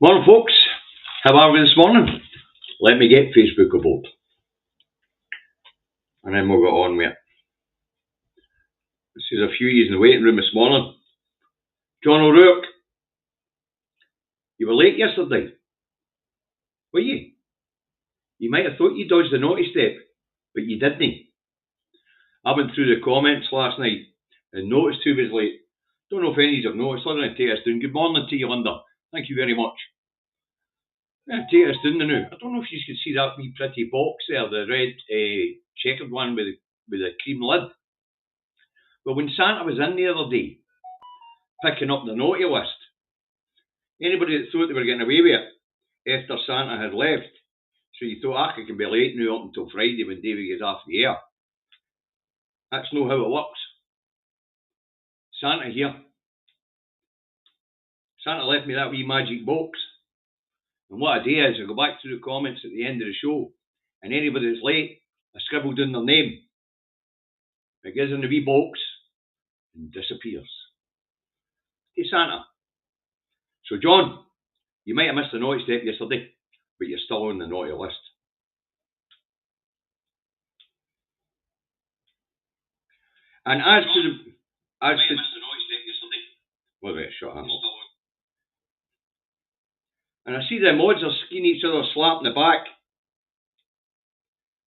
Morning, folks. How are we this morning? Let me get Facebook aboard, and then we'll get on with it. This is a few years in the waiting room this morning. John O'Rourke, you were late yesterday. Were you? You might have thought you dodged the naughty step, but you didn't. I went through the comments last night and noticed who was late. Don't know if any of you have noticed. Linda, take us down. Good morning to you, Linda. Thank you very much. Take us down now. I don't know if you could see that wee pretty box there, the red checkered one with a cream lid. Well, when Santa was in the other day, picking up the naughty list, anybody that thought they were getting away with it after Santa had left, so you thought, I can be late now up until Friday when Davey gets off the air. That's not how it works. Santa here. Santa left me that wee magic box. And what I do is I go back through the comments at the end of the show, and anybody that's late, I scribble down their name. It goes in the wee box and disappears. Hey, Santa. So, John, you might have missed the naughty step yesterday, but you're still on the naughty list. And as to the... Well, wait, shut up. And I see the mods are skiing each other slap in the back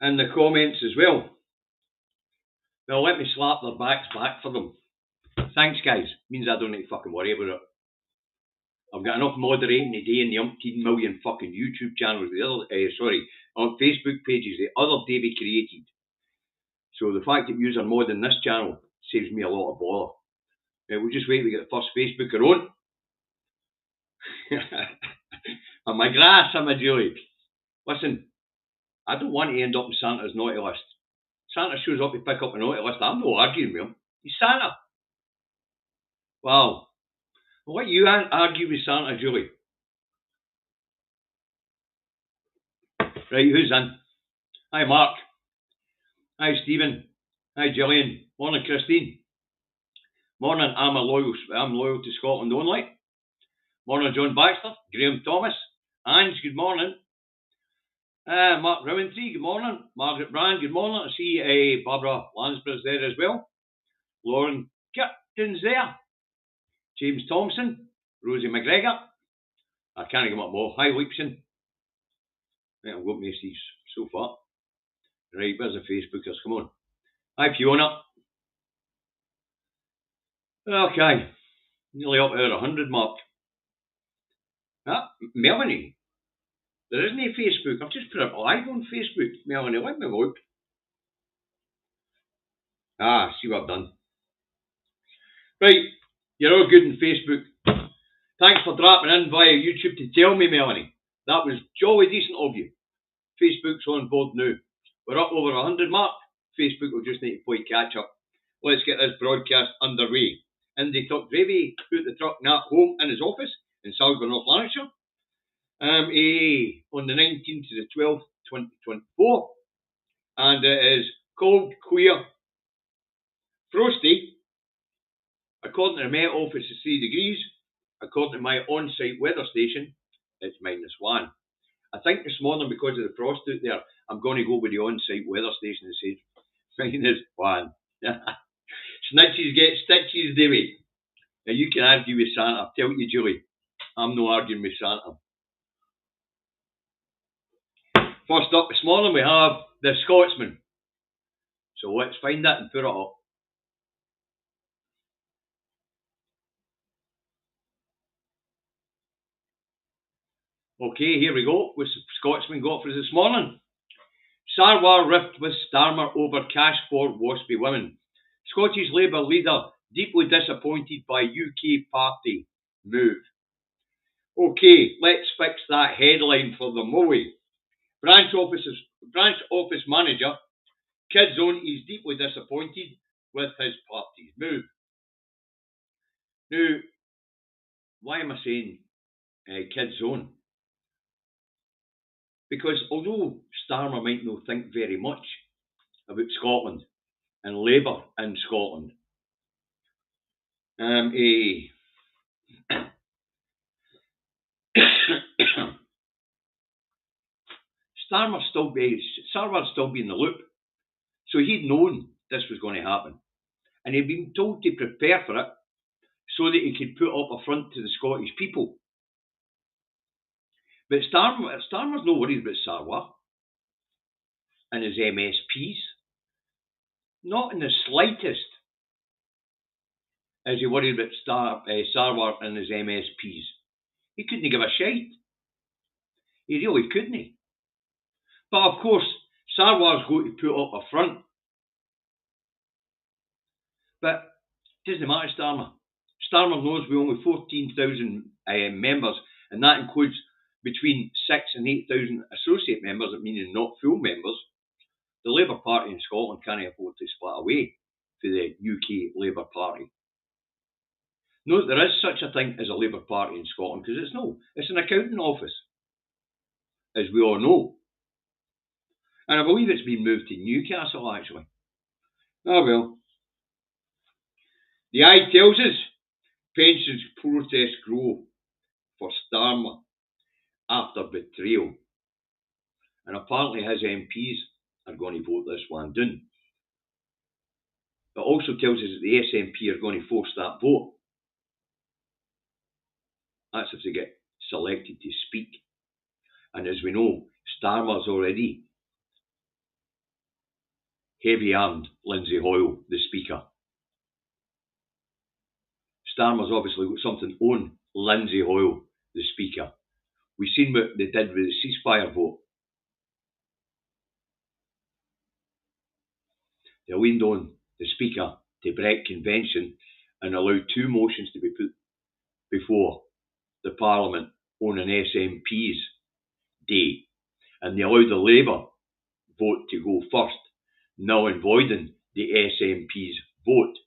in the comments as well. Well, let me slap their backs back for them. Thanks, guys. Means I don't need to fucking worry about it. I've got enough moderating today in the umpteen million fucking YouTube channels, on Facebook pages the other Davey created. So the fact that you are modding this channel saves me a lot of bother. We'll just wait to get the first Facebooker on. And my grass, I'm a Julie. Listen, I don't want to end up in Santa's naughty list. Santa shows up to pick up a naughty list. I'm not arguing with him. He's Santa. Wow. What you argue with Santa, Julie? Right, who's in? Hi, Mark. Hi, Stephen. Hi, Gillian. Morning, Christine. Morning, I'm loyal to Scotland only. Morning, John Baxter. Graham Thomas. Ange, good morning. Mark Rowantree, good morning. Margaret Brand, good morning. I see Barbara Lansborough's there as well. Lauren Kirton's there. James Thompson. Rosie McGregor. I can't get up more. Hi, Leipson. Right, I've got most of these so far. Right, where's the Facebookers? Come on. Hi, Fiona. Okay. Nearly up to 100 mark. Melanie. There isn't a Facebook. I've just put it live on Facebook. Melanie, let me look. See what I've done. Right, you're all good on Facebook. Thanks for dropping in via YouTube to tell me, Melanie. That was jolly decent of you. Facebook's on board now. We're up over 100 mark. Facebook will just need to play catch up. Let's get this broadcast underway. Indy Tuck Gravy put the truck at home in his office in Salisbury, North Lanarkshire. On the 19th to the 12th, 2024. And it is cold, clear, frosty. According to the Met Office, it's 3 degrees. According to my on-site weather station, it's -1. I think this morning, because of the frost out there, I'm going to go with the on-site weather station and say -1. Snitches get stitches, Davey. Now you can argue with Santa. I'll tell you, Julie, I'm not arguing with Santa. First up this morning, we have the Scotsman. So let's find that and put it up. Okay, here we go. What's the Scotsman got for us this morning? Sarwar rift with Starmer over cash for WASPI women. Scottish Labour leader deeply disappointed by UK party move. Okay, let's fix that headline for the Moe. Branch office manager, Kids Zone, is deeply disappointed with his party's move. Now, why am I saying Kids Zone? Because although Starmer might not think very much about Scotland and Labour in Scotland, Starmer's still be in the loop. So he'd known this was going to happen. And he'd been told to prepare for it so that he could put up a front to the Scottish people. But Starmer's no worried about Sarwar and his MSPs. Not in the slightest is he worried about Sarwar and his MSPs. He couldn't give a shite. He really couldn't. But of course, Sarwar's going to put up a front. But it doesn't matter, Starmer. Starmer knows we only 14,000 members, and that includes between 6,000 and 8,000 associate members, meaning not full members. The Labour Party in Scotland can't afford to split away to the UK Labour Party. No, there is such a thing as a Labour Party in Scotland, because it's an accounting office, as we all know. And I believe it's been moved to Newcastle, actually. Oh well. The eye tells us pensions protests grow for Starmer after betrayal. And apparently his MPs are going to vote this one down. It also tells us that the SNP are going to force that vote. That's if they get selected to speak. And as we know, Starmer's already heavy-armed Lindsay Hoyle, the Speaker. Starmer's obviously got something on Lindsay Hoyle, the Speaker. We've seen what they did with the ceasefire vote. They leaned on the Speaker to break convention and allowed 2 motions to be put before the Parliament on an SNP's day. And they allowed the Labour vote to go first, null and voiding the SNP's vote.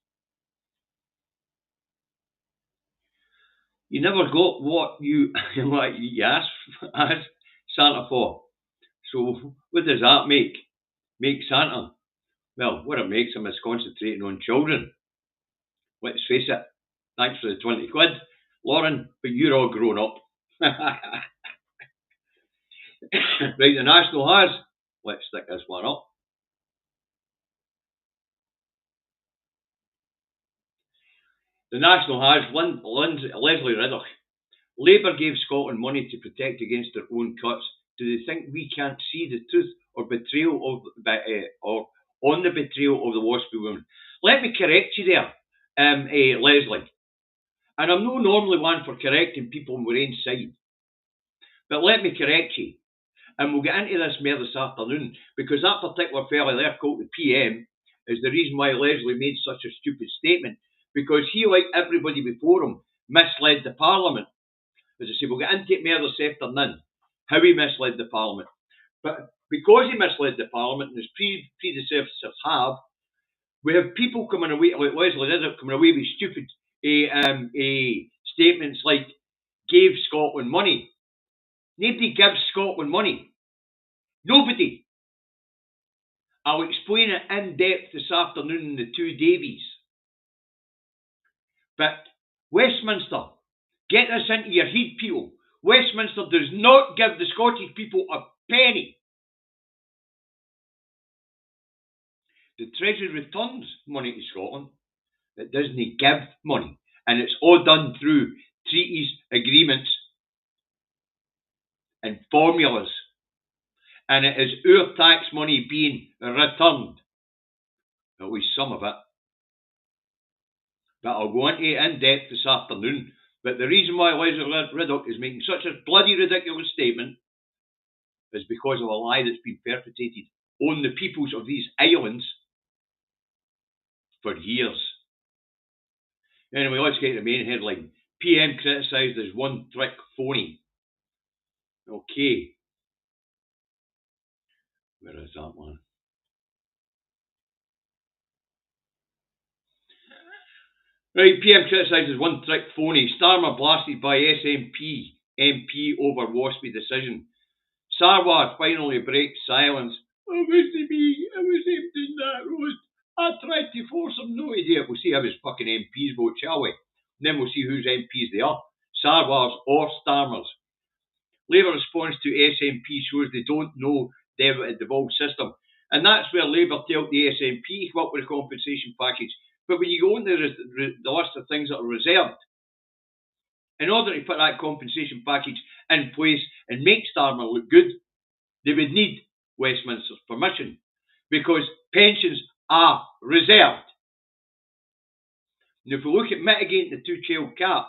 You never got what you asked Santa for. So what does that make Santa? Well, what it makes him is concentrating on children. Let's face it. Thanks for the 20 quid, Lauren, but you're all grown up. Right, the National has. Let's stick this one up. The National has. Leslie Riddoch. Labour gave Scotland money to protect against their own cuts. Do they think we can't see the truth or betrayal or on the betrayal of the WASPI women? Let me correct you there, Leslie. And I'm not normally one for correcting people on their own side. But let me correct you. And we'll get into this more this afternoon, because that particular fella there called the PM is the reason why Leslie made such a stupid statement, because he, like everybody before him, misled the Parliament. As I say, we'll get into it more this afternoon, how he misled the Parliament. But because he misled the Parliament, and his predecessors have, we have people coming away, like Leslie Riddoch, coming away with stupid statements like, gave Scotland money. Nobody gives Scotland money. Nobody. I'll explain it in depth this afternoon in the Two Davies. But Westminster, get this into your head, people. Westminster does not give the Scottish people a penny. The Treasury returns money to Scotland. It doesn't give money. And it's all done through treaties, agreements, and formulas. And it is our tax money being returned. At least some of it. But I'll go into it in depth this afternoon. But the reason why Leslie Riddoch is making such a bloody ridiculous statement is because of a lie that's been perpetrated on the peoples of these islands for years. Anyway, let's get to the main headline. PM criticised as one-trick phony. Okay. Where is that one? Right, PM criticised as one-trick phony. Starmer blasted by SNP MP over WASPI decision. Sarwar finally breaks silence. It wasn't me. I was emptying that road. I tried to force him not to do it. We'll see how his fucking MPs vote, shall we? And then we'll see whose MPs they are. Sarwar's or Starmer's. Labour response to SNP shows they don't know the devolved system. And that's where Labour told the SNP to come up with a compensation package. But when you go into the list of things that are reserved, in order to put that compensation package in place and make Starmer look good, they would need Westminster's permission, because pensions are reserved. And if we look at mitigating the two-child cap,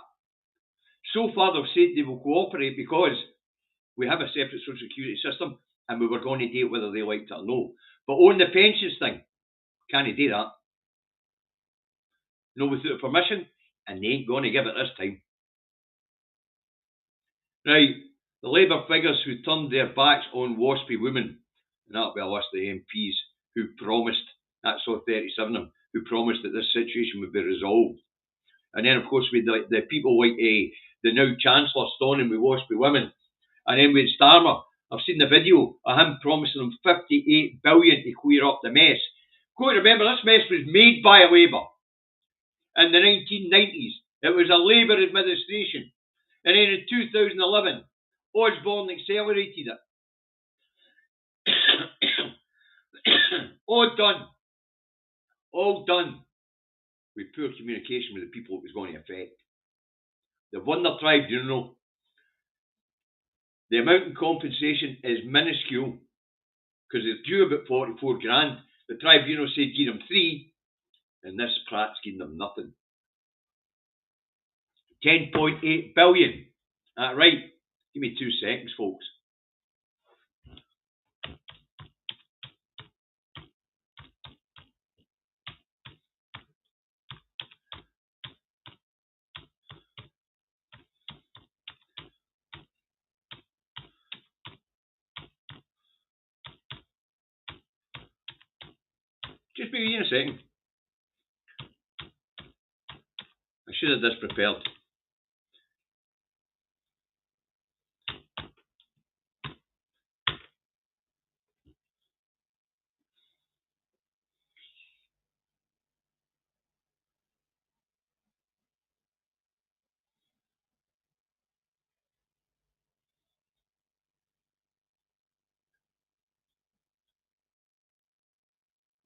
so far they've said they will cooperate because we have a separate social security system and we were going to do it whether they liked it or no. But on the pensions thing, can't do that. No, without permission, and they ain't going to give it this time. Right, the Labour figures who turned their backs on WASPI women, and that'll be a list of MPs who promised, that's all 37 of them, who promised that this situation would be resolved. And then, of course, with the people like the now Chancellor Stonham with WASPI women, and then with Starmer, I've seen the video of him promising them 58 billion to clear up the mess. Got to remember, this mess was made by Labour in the 1990s. It was a Labour administration. And then in 2011, Osborne accelerated it. All done with poor communication with the people it was going to affect. They've won their tribunal. The amount of compensation is minuscule because they're due about 44 grand. The tribunal said give them 3, and this Pratt's giving them nothing. 10.8 billion. Right. Give me 2 seconds, folks. Just be in a second. I should have this prepared.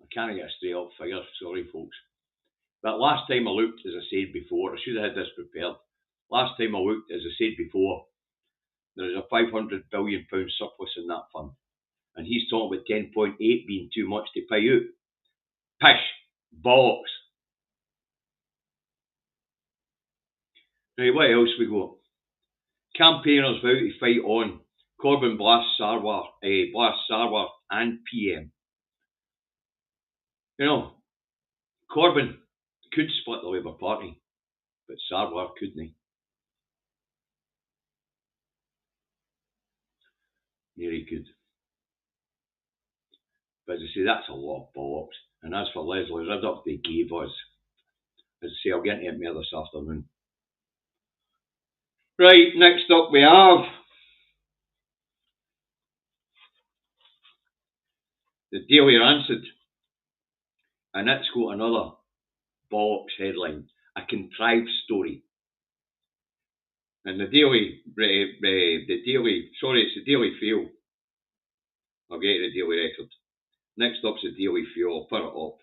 I can't get a straight up figure, sorry folks. But last time I looked, as I said before, I should have had this prepared. Last time I looked, as I said before, there is a £500 billion surplus in that fund. And he's talking about 10.8 being too much to pay out. Pish! Bollocks! Now, what else we got? Campaigners vow to fight on. Corbyn blasts Sarwar and PM. You know, Corbyn could split the Labour Party, but Sarwar couldn't. He could. But as I say, that's a lot of bollocks. And as for Leslie Riddoch, they gave us. As I say, I'll get into it more this afternoon. Right, next up we have the Daily Rancid. And it's got another bollocks headline, a contrived story. And it's the Daily Fail. I'll get the Daily Record. Next up's the Daily Fail. I'll put it up.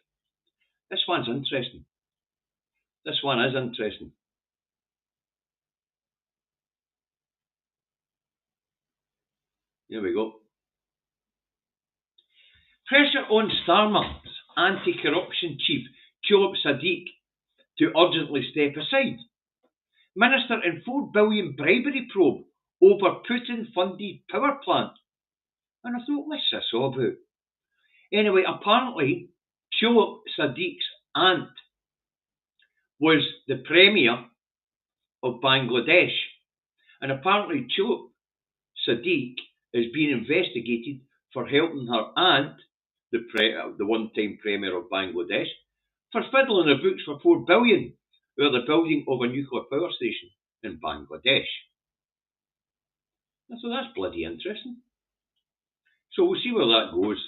This one's interesting. This one is interesting. Here we go. Pressure on Starmer's anti-corruption chief, Tulip Sadiq, to urgently step aside. Minister in £4 billion bribery probe over Putin-funded power plant. And I thought, what's this all about? Anyway, apparently, Tulip Sadiq's aunt was the Premier of Bangladesh. And apparently, Tulip Sadiq is being investigated for helping her aunt, the one-time Premier of Bangladesh, for fiddling her books for £4 billion with the building of a nuclear power station in Bangladesh. So that's bloody interesting. So we'll see where that goes.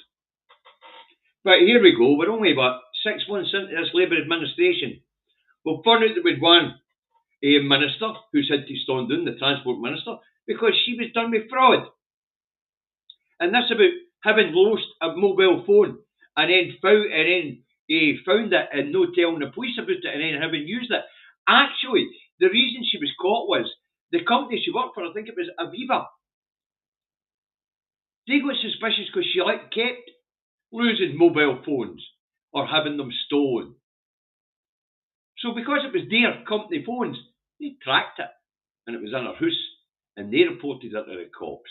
But here we go. We're only about 6 months into this Labour administration. We'll find out that we'd won a minister who said to stand down, the transport minister, because she was done with fraud. And that's about having lost a mobile phone and then found it and no telling the police about it and then having used it. Actually, the reason she was caught was the company she worked for, I think it was Aviva, they got suspicious because she kept losing mobile phones or having them stolen. So because it was their company phones, they tracked it and it was in her house and they reported it to the cops.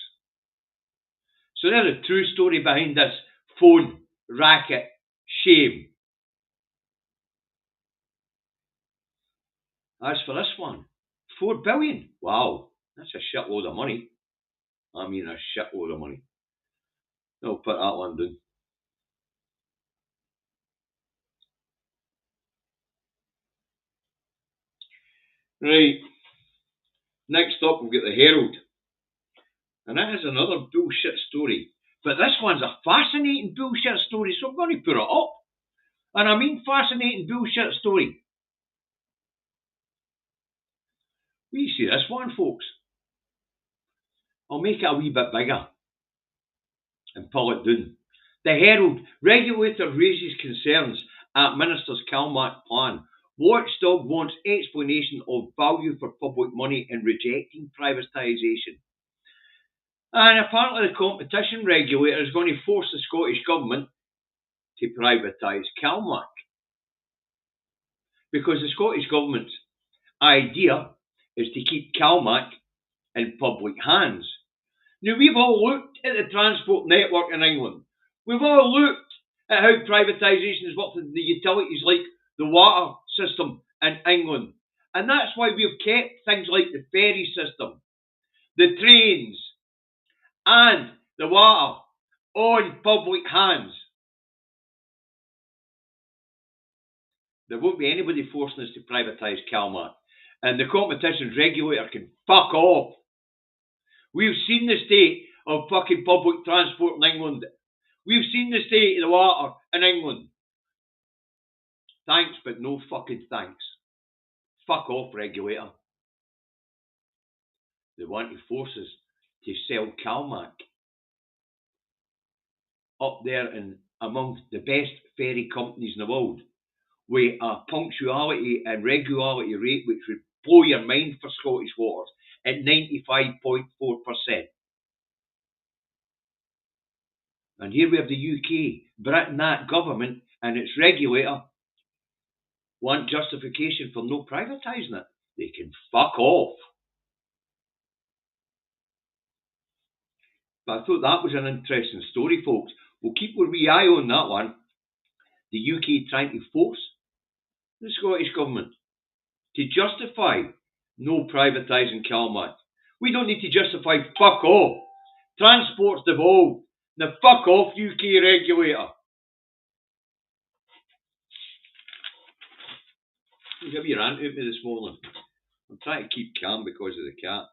So there's a true story behind this phone racket shame. As for this one, 4 billion. Wow, that's a shitload of money. I mean, a shitload of money. I'll put that one down. Right. Next up, we've got the Herald. And that is another bullshit story. But this one's a fascinating bullshit story, so I'm going to put it up. And I mean fascinating bullshit story. We see this one, folks. I'll make it a wee bit bigger and pull it down. The Herald. Regulator raises concerns at Minister's CalMac plan. Watchdog wants explanation of value for public money in rejecting privatisation. And apparently the competition regulator is going to force the Scottish Government to privatise CalMac. Because the Scottish Government's idea is to keep CalMac in public hands. Now, we've all looked at the transport network in England. We've all looked at how privatisation has worked in the utilities like the water system in England. And that's why we've kept things like the ferry system, the trains, and the water on public hands. There won't be anybody forcing us to privatise CalMac. And the competition regulator can fuck off. We've seen the state of fucking public transport in England. We've seen the state of the water in England. Thanks, but no fucking thanks. Fuck off, regulator. They want to force us to sell CalMac up there and amongst the best ferry companies in the world, with a punctuality and regularity rate which would blow your mind for Scottish Waters at 95.4%. And here we have the UK, Britain, that government and its regulator want justification for no privatising it. They can fuck off. But I thought that was an interesting story, folks. We'll keep a wee eye on that one. The UK trying to force the Scottish Government to justify no privatising CalMac. We don't need to justify fuck off. Transport's devolved. Now fuck off, UK regulator. You give your rant at me this morning. I'm trying to keep calm because of the cat.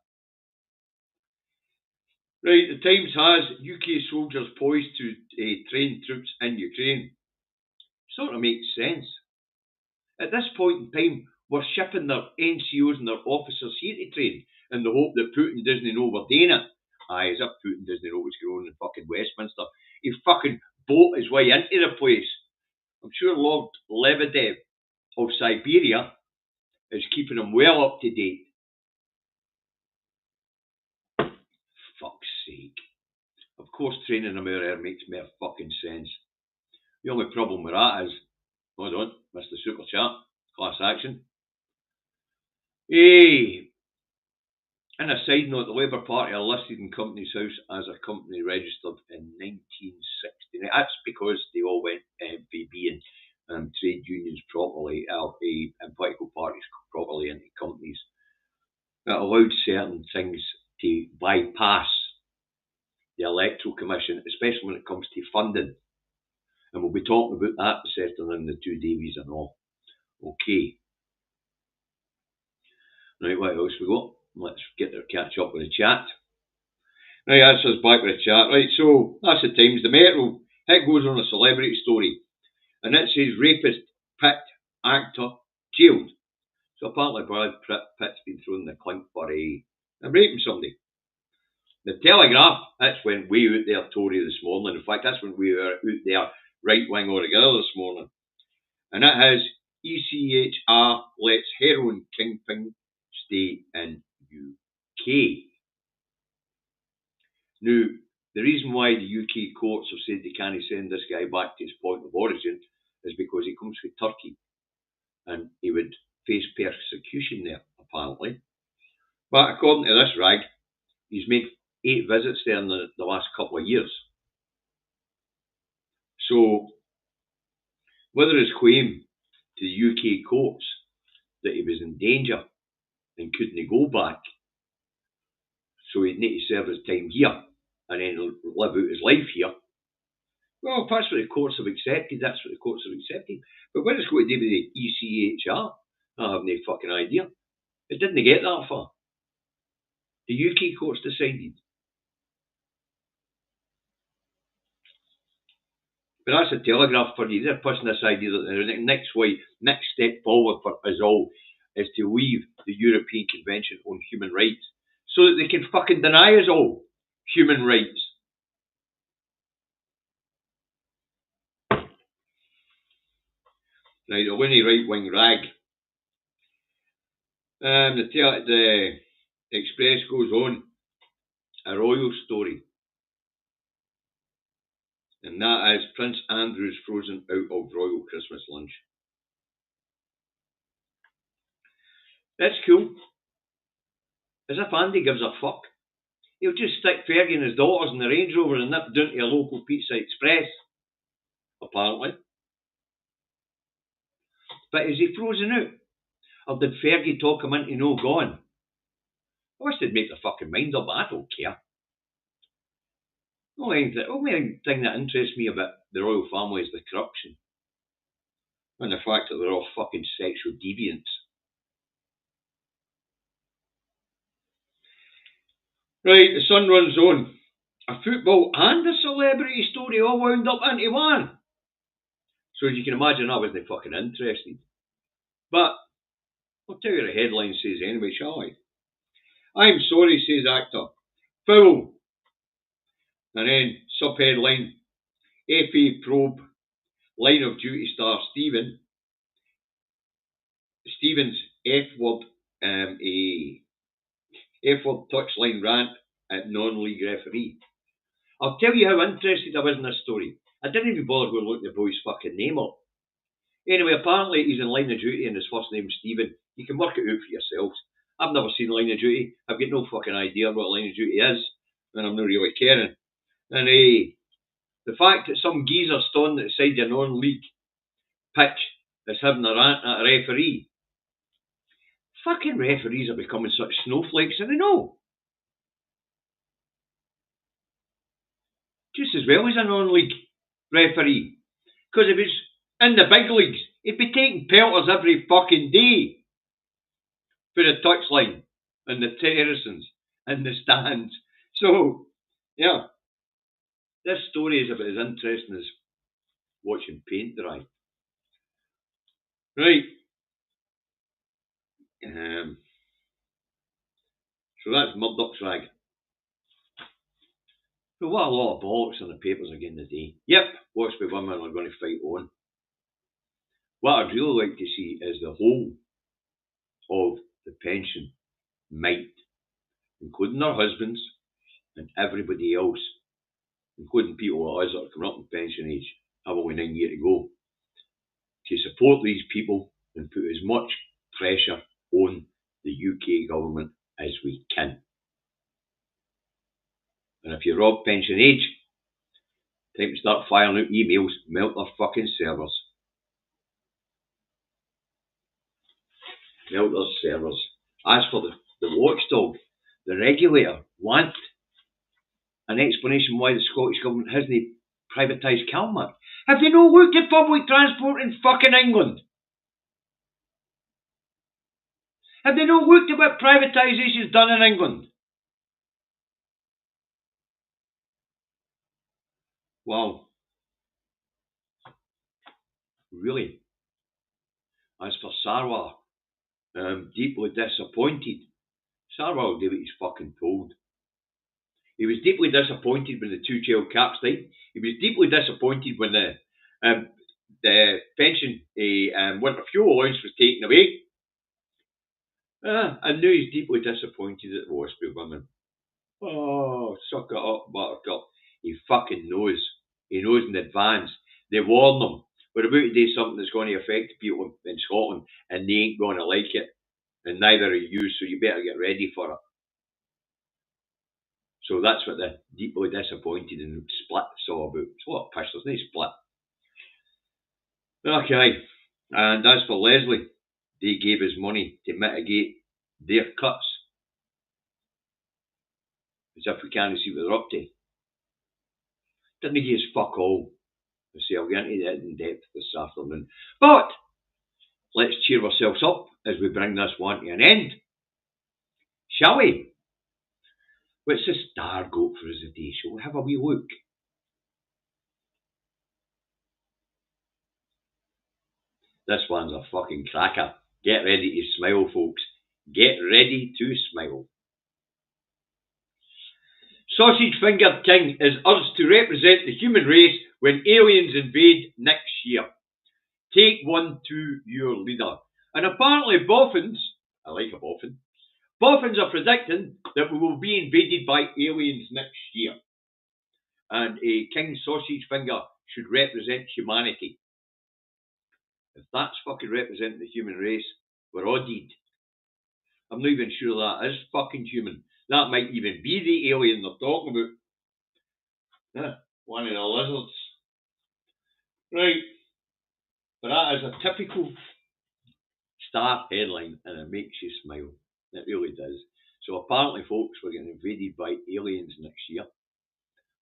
Right, the Times has UK soldiers poised to train troops in Ukraine. Sort of makes sense. At this point in time, we're shipping their NCOs and their officers here to train in the hope that Putin doesn't know we're doing it. Aye, as if Putin doesn't know what's going on in fucking Westminster. He fucking boat his way into the place. I'm sure Lord Lebedev of Siberia is keeping him well up to date. Fuck's sake. Of course training them out there makes more fucking sense. The only problem with that is, hold on, Mr. Super Chat, class action. Hey, and a side note, the Labour Party are listed in Companies House as a company registered in 1969. That's because they all went FVB and trade unions properly, and political parties properly into companies. That allowed certain things to bypass the Electoral Commission, especially when it comes to funding. And we'll be talking about that this afternoon, the Two Davies and all. Okay. Right, what else we got? Let's catch up with the chat. Right, that's us back with the chat. Right, so that's the Times. The Metro, it goes on a celebrity story. And it says rapist, picked actor, jailed. So apparently Brad Pitt's been thrown in the clink for raping somebody. The Telegraph, that's when we out there Tory this morning. In fact, that's when we were out there right wing altogether this morning. And that has ECHR lets heroin kingpin stay in UK. Now, the reason why the UK courts have said they can't send this guy back to his point of origin is because he comes from Turkey and he would face persecution there, apparently. But according to this rag, he's made 8 visits there in the last couple of years. So, whether his claim to the UK courts that he was in danger and couldn't go back, so he'd need to serve his time here and then live out his life here. Well, if that's what the courts have accepted, that's what the courts have accepted. But what it's got to do with the ECHR, I have no fucking idea. It didn't get that far. The UK courts decided. But that's a Telegraph for you. They're pushing this idea that the next step forward for us all is to leave the European Convention on Human Rights so that they can fucking deny us all human rights. Right, the loony right-wing rag. The Express goes on a royal story. And that is Prince Andrew's frozen out of royal Christmas lunch. That's cool. As if Andy gives a fuck. He'll just stick Ferry and his daughters in the Range Rover and nip down to a local Pizza Express. Apparently. But is he frozen out? Or did Fergie talk him into no going? I wish they'd make their fucking mind up, but I don't care. The only thing that interests me about the royal family is the corruption. And the fact that they're all fucking sexual deviants. Right, the Sun runs on. A football and a celebrity story all wound up into one. So as you can imagine, I wasn't fucking interested. But I'll tell you what the headline says anyway, shall I? I'm sorry, says actor. Foul. And then subheadline, FA probe, line of duty star Stevens F-word F-word touchline rant at non-league referee. I'll tell you how interested I was in this story. I didn't even bother going to look the boy's fucking name up. Anyway, apparently he's in line of duty and his first name's Stephen. You can work it out for yourselves. I've never seen Line of Duty. I've got no fucking idea what Line of Duty is, and I'm not really caring. And the fact that some geezer standing outside your non-league pitch is having a rant at a referee. Fucking referees are becoming such snowflakes, and I know. Just as well as a non-league referee. Because if it's in the big leagues, he'd be taking pelters every fucking day for the touchline and the terraces and the stands. So, yeah, this story is about as interesting as watching paint dry. Right. So that's Murdoch's rag. So what a lot of bollocks in the papers again today. Yep, WASPI women are going to fight on. What I'd really like to see is the whole of the pension might, including their husbands and everybody else, including people like us that are coming up in pension age, have only 9 years to go, to support these people and put as much pressure on the UK government as we can. And if you're of pension age, time to start firing out emails, melt their fucking servers. Melt their servers. As for the watchdog, the regulator, want an explanation why the Scottish Government hasn't privatised Calmac. Have they not looked at public transport in fucking England? Have they not looked at what privatisation's done in England? Wow. Really? As for Sarwar, Deeply disappointed. Sarwell gave it his fucking told. He was deeply disappointed when the two-child caps died. He was deeply disappointed when the pension winter fuel allowance was taken away. And now he's deeply disappointed at the WASPI women. Oh, suck it up, buttercup. He fucking knows. He knows in advance. They warn them. We're about to do something that's going to affect people in Scotland, and they ain't going to like it. And neither are you, so you better get ready for it. So that's what the deeply disappointed and split's all about. It's a lot of piss, there's no split. Okay, and as for Leslie, they gave us money to mitigate their cuts. As if we can't see what they're up to. Didn't give us fuck all. So I'll get into that in depth this afternoon. But let's cheer ourselves up as we bring this one to an end. Shall we? What's the star goat for us today? Shall we have a wee look? This one's a fucking cracker. Get ready to smile, folks. Get ready to smile. Sausage Finger King is urged to represent the human race when aliens invade next year. Take one to your leader. And apparently boffins, I like a boffin, boffins are predicting that we will be invaded by aliens next year. And a King Sausage Finger should represent humanity. If that's fucking representing the human race, we're all dead. I'm not even sure that is fucking human. That might even be the alien they're talking about. Yeah, one of the lizards. Right. But that is a typical star headline, and it makes you smile. It really does. So apparently, folks, we're getting invaded by aliens next year.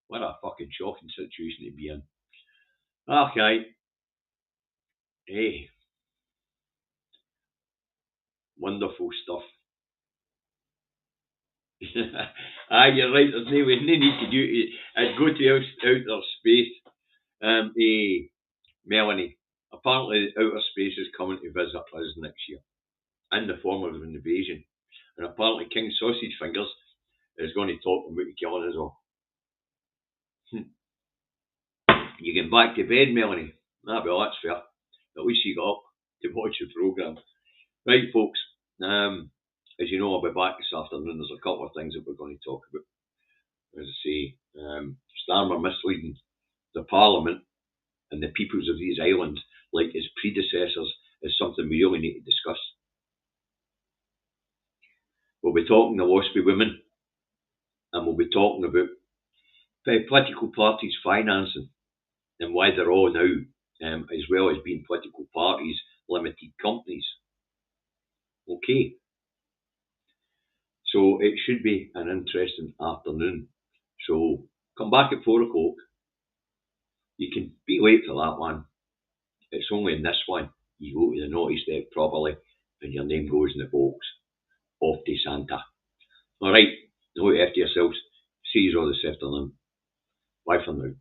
What a fucking shocking situation to be in. Okay. Hey. Wonderful stuff. You're right. There's no need to do it. I'd go to outer space. Melanie. Apparently, outer space is coming to visit us next year in the form of an invasion. And apparently, King Sausage Fingers is going to talk about killing us all. You get back to bed, Melanie. Well, that's fair. At least you got up to watch the programme. Right, folks. As you know, I'll be back this afternoon. There's a couple of things that we're going to talk about. As I say, Starmer misleading the Parliament and the peoples of these islands like his predecessors is something we really need to discuss. We'll be talking to WASPI women, and we'll be talking about political parties financing and why they're all now, as well as being political parties, limited companies. Okay. So it should be an interesting afternoon. So come back at 4 o'clock. You can be late for that one. It's only in this one you go to the naughty step properly and your name goes in the box. Off to Santa. Alright, look after yourselves. See you all this afternoon. Bye for now.